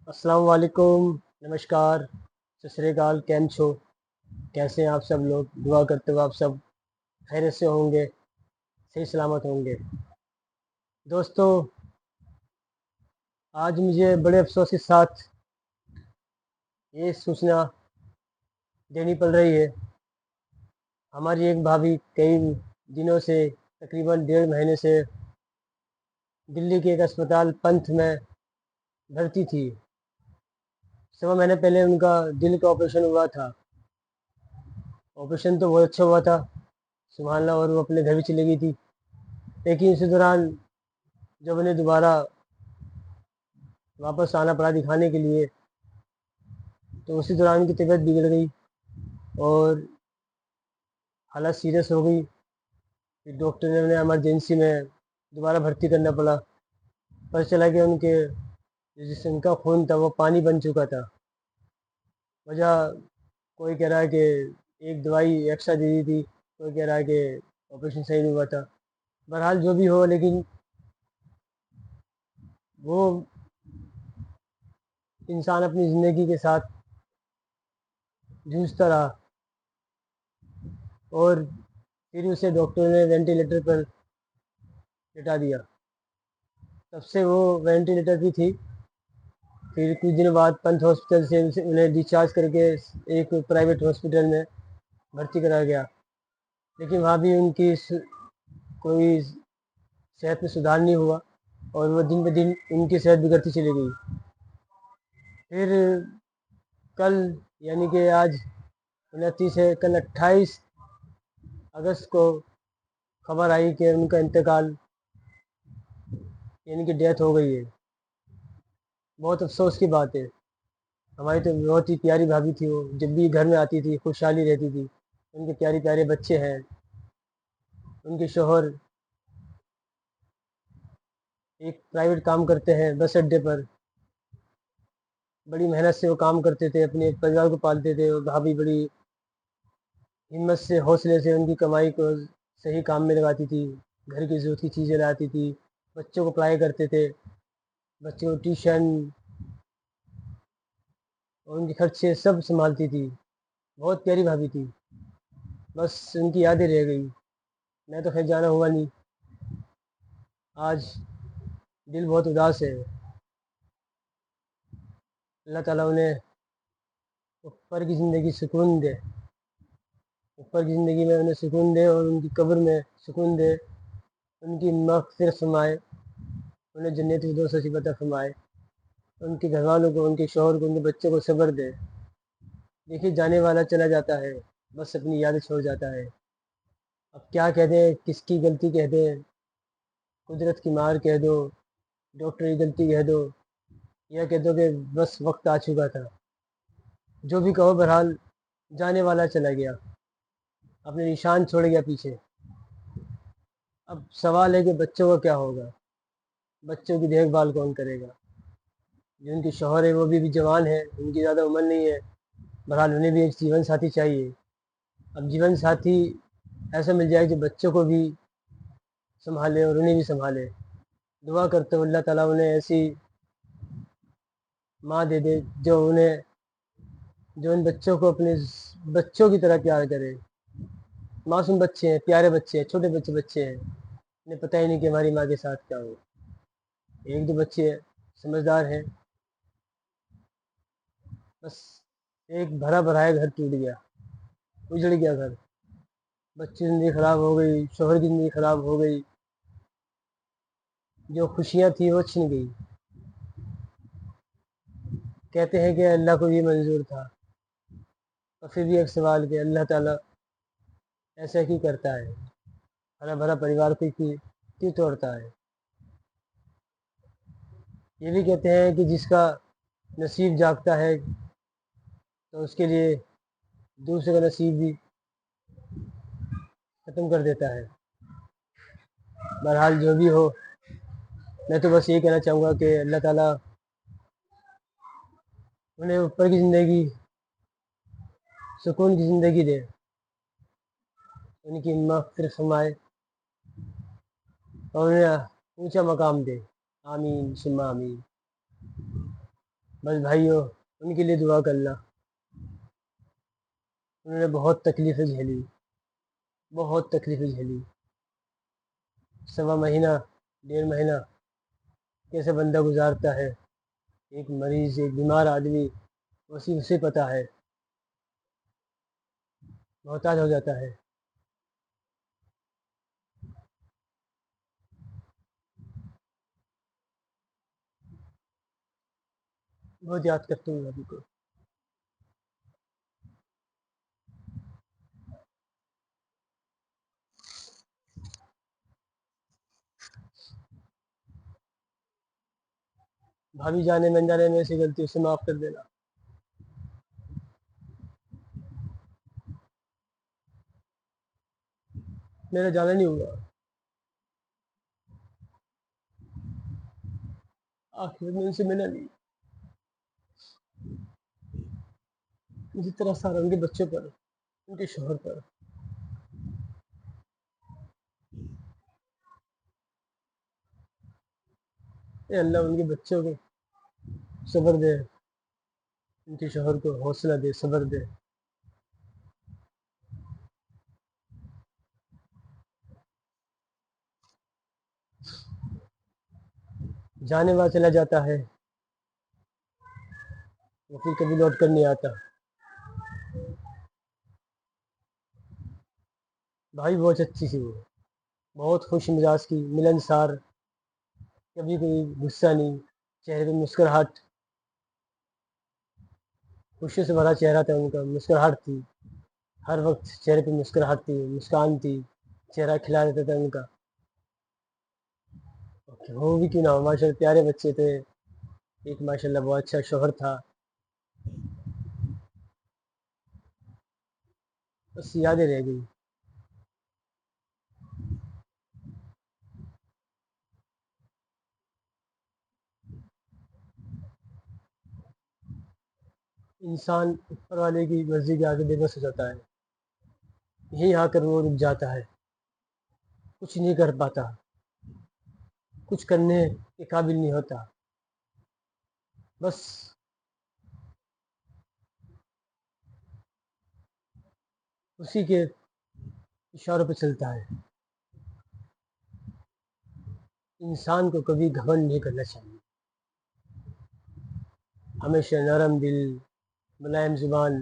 السلام علیکم، نمشکار، ست سری اکال، کیم چھو؟ کیسے ہیں آپ سب لوگ؟ دعا کرتے ہو آپ سب خیریت سے ہوں گے، صحیح سلامت ہوں گے۔ دوستو، آج مجھے بڑے افسوس کے ساتھ یہ سوچنا دینی پڑ رہی ہے، ہماری ایک بھابھی کئی دنوں سے تقریباً 1.5 مہینے سے دلی کے ایک اسپتال پنتھ میں بھرتی تھی۔ 1.25 مہینے پہلے ان کا دل کا آپریشن ہوا تھا۔ آپریشن تو بہت اچھا ہوا تھا سبحان اللہ، اور وہ اپنے گھر بھی چلی گئی تھی، لیکن اسی دوران جب انہیں دوبارہ واپس آنا پڑا دکھانے کے لیے تو اسی دوران ان کی طبیعت بگڑ گئی اور حالت سیریس ہو گئی۔ پھر ڈاکٹر نے انہیں ایمرجنسی میں دوبارہ بھرتی کرنا پڑا۔ پتہ چلا کہ ان کے جسم کا خون تھا وہ پانی بن چکا تھا۔ وجہ کوئی کہہ رہا ہے کہ ایک دوائی ایکسٹرا دے دی تھی، کوئی کہہ رہا ہے کہ آپریشن صحیح نہیں ہوا تھا۔ بہرحال جو بھی ہو، لیکن وہ انسان اپنی زندگی کے ساتھ جوجھتا رہا اور پھر اسے ڈاکٹر نے وینٹیلیٹر پر لٹا دیا۔ تب سے وہ وینٹیلیٹر پہ تھی۔ پھر کچھ دن بعد پنتھ ہاسپٹل سے انہیں ڈسچارج کر کے ایک پرائیویٹ ہاسپٹل میں بھرتی کرایا گیا، لیکن وہاں بھی ان کی کوئی صحت میں سدھار نہیں ہوا اور وہ دن بہ دن ان کی صحت بگڑتی چلی گئی۔ پھر کل یعنی کہ آج 29 ہے، کل 28 اگست کو خبر آئی کہ ان کا انتقال یعنی کہ ڈیتھ ہو گئی ہے۔ بہت افسوس کی بات ہے، ہماری تو بہت ہی پیاری بھابھی تھی، وہ جب بھی گھر میں آتی تھی خوشحالی رہتی تھی۔ ان کے پیارے پیارے بچے ہیں، ان کے شوہر ایک پرائیویٹ کام کرتے ہیں بس اڈے پر، بڑی محنت سے وہ کام کرتے تھے، اپنے پریوار کو پالتے تھے، اور بھابھی بڑی ہمت سے حوصلے سے ان کی کمائی کو صحیح کام میں لگاتی تھی، گھر کی ضرورت کی چیزیں لاتی تھی، بچوں کو پڑھائی کرتے تھے، بچوں کو ٹیوشن اور ان کے خرچے سب سنبھالتی تھی۔ بہت پیاری بھابھی تھی، بس ان کی یادیں رہ گئی۔ میں تو خیر جانا ہوا نہیں، آج دل بہت اداس ہے۔ اللہ تعالیٰ انہیں اوپر کی زندگی سکون دے، اوپر کی زندگی میں انہیں سکون دے اور ان کی قبر میں سکون دے، ان کی مغفرت فرمائے، انہیں جنت الفردوس نصیب عطا فرمائے، ان کے گھر والوں کو، ان کے شوہر کو، ان کے بچوں کو صبر دے۔ دیکھیے جانے والا چلا جاتا ہے، بس اپنی یادیں چھوڑ جاتا ہے۔ اب کیا کہہ دیں، کس کی غلطی کہہ دیں، قدرت کی مار کہہ دو، ڈاکٹر کی غلطی کہہ دو، یا کہہ دو کہ بس وقت آ چکا تھا۔ جو بھی کہو، بہرحال جانے والا چلا گیا، اپنے نشان چھوڑ گیا پیچھے۔ اب سوال ہے کہ بچوں کا کیا ہوگا، بچوں کی دیکھ بھال کون کرے گا؟ جو ان کے شوہر ہے وہ بھی جوان ہے، ان کی زیادہ عمر نہیں ہے، بہرحال انہیں بھی ایک جیون ساتھی چاہیے۔ اب جیون ساتھی ایسا مل جائے کہ بچوں کو بھی سنبھالے اور انہیں بھی سنبھالے۔ دعا کرتے ہو اللہ تعالیٰ انہیں ایسی ماں دے دے جو ان بچوں کو اپنے بچوں کی طرح پیار کرے۔ معصوم بچے ہیں، پیارے بچے ہیں، چھوٹے بچے ہیں، انہیں پتہ ہی نہیں کہ ہماری ماں کے ساتھ کیا ہو۔ ایک دو بچے سمجھدار ہیں، بس ایک بھرا بھرایا گھر ٹوٹ گیا، اجڑ گیا گھر، بچی کی زندگی خراب ہو گئی، شوہر کی زندگی خراب ہو گئی، جو خوشیاں تھیں وہ چھن گئی۔ کہتے ہیں کہ اللہ کو یہ منظور تھا، اور پھر بھی ایک سوال کہ اللہ تعالیٰ ایسا کیوں کرتا ہے، ہرا بھرا پریوار کو کیوں توڑتا ہے؟ یہ بھی کہتے ہیں کہ جس کا نصیب جاگتا ہے تو اس کے لیے دوسرے کا نصیب بھی ختم کر دیتا ہے۔ بہرحال جو بھی ہو، میں تو بس یہ کہنا چاہوں گا کہ اللہ تعالیٰ انہیں اوپر کی زندگی، سکون کی زندگی دے، ان کی مغفرت فرمائے اور انہیں اونچا مقام دے، آمین ثم آمین۔ بس بھائیو ان کے لیے دعا کرنا، انہوں نے بہت تکلیفیں جھیلی، بہت تکلیفیں جھیلی، 1.25 مہینہ 1.5 مہینہ کیسے بندہ گزارتا ہے، ایک مریض ایک بیمار آدمی اسے پتہ ہے، محتاج ہو جاتا ہے۔ بہت یاد کرتا ہوں ابھی کو۔ بھابھی جانے میں انجانے میں ایسی غلطی اسے معاف کر دینا۔ میرا جانا نہیں ہوگا، آخر میں ان سے ملا نہیں، مجھے طرح سارا ان کے بچوں پر، ان کے شوہر پر۔ اے اللہ ان کے بچوں کو صبر دے، ان کے شوہر کو حوصلہ دے، صبر دے۔ جانے والا چلا جاتا ہے، وہ پھر کبھی لوٹ کر نہیں آتا۔ بھائی بہت اچھی تھی، وہ بہت خوش مزاج کی، ملنسار، کبھی کوئی غصہ نہیں، چہرے پہ مسکراہٹ، خوشی سے بھرا چہرہ تھا ان کا، مسکراہٹ تھی، ہر وقت چہرے پہ مسکراہٹ تھی، مسکان تھی، چہرہ کھلا دیتا تھا ان کا۔ وہ بھی کیوں نہ ہو، ماشاء اللہ پیارے بچے تھے، ایک ماشاء اللہ بہت اچھا شوہر تھا۔ بس یادیں رہ گئی۔ انسان اوپر والے کی مرضی کے آگے بے بس ہو جاتا ہے، یہیں آ کر وہ رک جاتا ہے، کچھ نہیں کر پاتا، کچھ کرنے کے قابل نہیں ہوتا، بس اسی کے اشاروں پہ چلتا ہے۔ انسان کو کبھی گھمنڈ نہیں کرنا چاہیے، ہمیشہ نرم دل، ملائم زبان،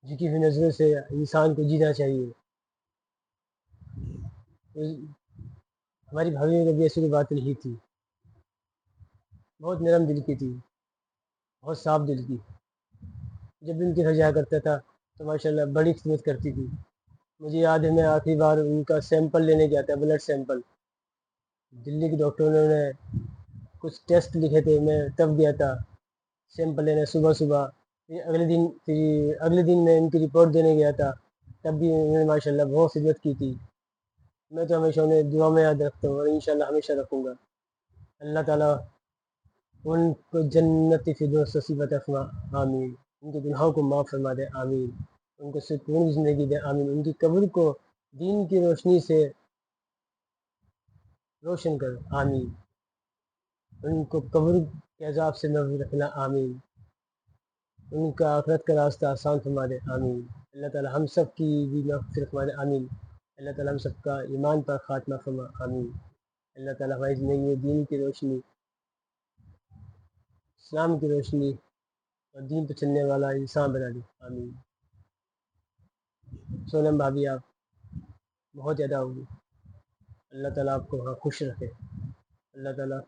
جھکی ہوئی نظروں سے انسان کو جینا چاہیے۔ ہماری بھابھی میں کبھی ایسی کوئی بات نہیں تھی، بہت نرم دل کی تھی، بہت صاف دل کی۔ جب بھی ان کے گھر جایا کرتا تھا تو ماشاء اللہ بڑی خدمت کرتی تھی۔ مجھے یاد ہے میں آخری بار ان کا سیمپل لینے گیا تھا، بلڈ سیمپل، دلی کے ڈاکٹروں نے کچھ ٹیسٹ لکھے تھے، میں تب گیا تھا سیمپل لینے صبح صبح۔ اگلے دن میں ان کی رپورٹ دینے گیا تھا، تب بھی انہوں نے ماشاء اللہ بہت خدمت کی تھی۔ میں تو ہمیشہ انہیں دعا میں یاد رکھتا ہوں اور انشاءاللہ ہمیشہ رکھوں گا۔ اللہ تعالیٰ ان کو جنتی فردوس نصیب فرما، آمین۔ ان کے گناہوں کو معاف فرما دے، آمین۔ ان کو سکون زندگی دے، آمین۔ ان کی قبر کو دین کی روشنی سے روشن کر، آمین۔ ان کو قبر کے عذاب سے محفوظ رکھنا، آمین۔ ان کا آخرت کا راستہ آسان فرما دے، آمین۔ اللہ تعالیٰ ہم سب کی بھی مغفرت فرما دے، آمین۔ اللہ تعالیٰ ہم سب کا ایمان پر خاتمہ فرما، آمین۔ اللہ تعالیٰ ہماری زندگی میں دین کی روشنی، اسلام کی روشنی اور دین پہ چلنے والا انسان بنا دے، آمین۔ سونم بھابھی آپ بہت زیادہ ہوگی، اللہ تعالیٰ آپ کو وہاں خوش رکھے۔ اللہ تعالیٰ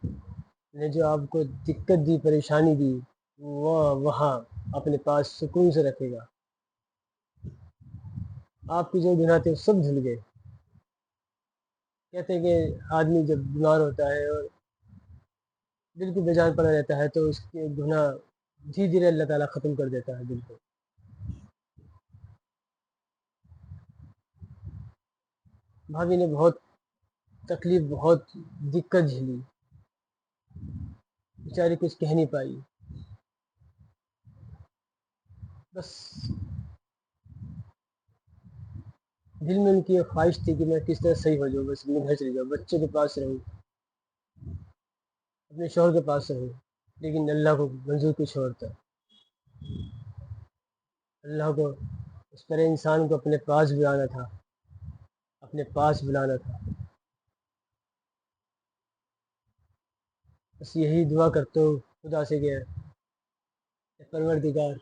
نے جو آپ کو دقت دی، پریشانی دی، وہ وہاں اپنے پاس سکون سے رکھے گا۔ آپ کے جو گناہ تھے سب دھل گئے۔ کہتے ہیں کہ آدمی جب بیمار ہوتا ہے اور بالکل بے جان پڑا رہتا ہے تو اس کے گناہ دھیرے دھیرے اللہ تعالیٰ ختم کر دیتا ہے بالکل۔ بھابھی نے بہت تکلیف، بہت دقت جھیلی، بیچاری کچھ کہہ نہیں پائی، بس دل میں ان کی ایک خواہش تھی کہ میں کس طرح صحیح ہو جاؤں، بس اپنے گھر چلی جاؤں، بچوں کے پاس رہوں، اپنے شوہر کے پاس رہوں۔ لیکن اللہ کو منظور کچھ اور تھا۔ اللہ کو اس پر انسان کو اپنے پاس بلانا تھا، اپنے پاس بلانا تھا۔ بس یہی دعا کرتا ہوں خدا سے کہ اے پروردگار،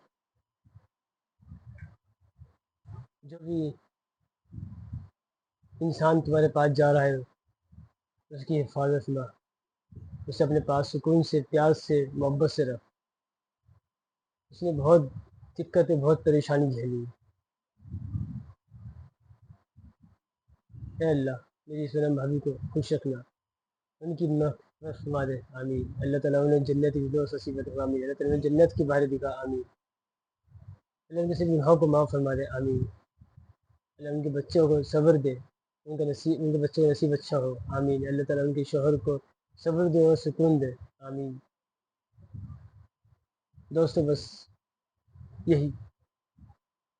جو بھی انسان تمہارے پاس جا رہا ہے اس کی حفاظت فرما، اسے اپنے پاس سکون سے، پیار سے، محبت سے رکھ۔ اس نے بہت دقتیں، بہت پریشانی جھیلی۔ اے اللہ، میری سنم بھابھی کو خوش رکھنا، ان کی مغفرت فرما دے، آمین۔ اللہ تعالیٰ انہیں جنت کی فردوس نصیب فرما، آمین۔ اللہ تعالیٰ انہیں جنت کی باہر دکھا، آمین۔ اللہ ان کے سب گناہوں کو معاف فرما دے، آمین۔ اللہ ان کے بچوں کو صبر دے، ان کے بچوں کا نصیب اچھا ہو، آمین۔ اللہ تعالیٰ ان کے شوہر کو صبر دے اور سکون دے، آمین۔ دوستو بس یہی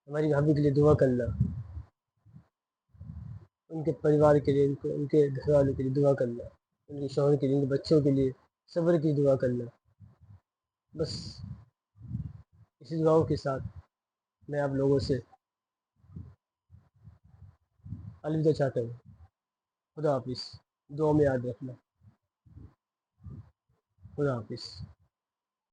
ہماری بھابھی کے لیے دعا کرنا، ان کے پریوار کے لیے، ان کے گھر والوں کے لیے دعا کرنا، ان کے شوہر کے لیے، ان کے بچوں کے لیے صبر کی دعا کرنا۔ بس اسی دعاؤں کے ساتھ میں آپ لوگوں سے الوداع چاہتا ہوں۔ خدا حافظ، دعا میں یاد رکھنا۔ خدا حافظ۔